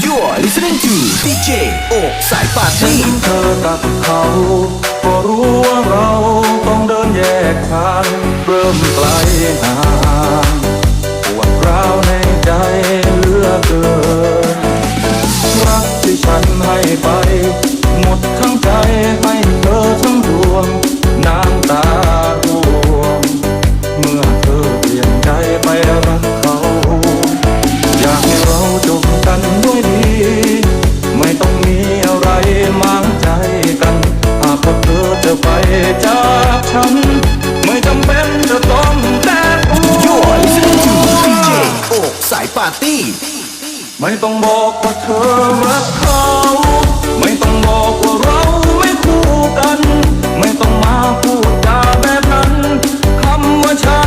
You're listening to DJ โอ๊กสายปาร์ตี้เธอกับเขาก็รู้ว่าเราต้องเดินแยกทางเริ่มไกลห่างปวดร้าวในใจเหลือเกินรักที่ฉันให้ไปหมดทั้งใจให้เธอทั้งดวงน้ำตาร่วงเมื่อเธอเปลี่ยนใจไปรักเขาอยากให้เราจบกันด้วยดีไม่ต้องมีอะไรหมางใจกันหากว่าเธอจะไปจากฉันไม่จำเป็นจะต้องแต่ตัว You're listening to DJ โอ๊กสายปาร์ตี้ไม่ต้องบอกว่าเธอรักเขาไม่ต้องบอกว่าเราไม่คู่กันไม่ต้องมาพูดจาแบบนั้นคำว่าฉั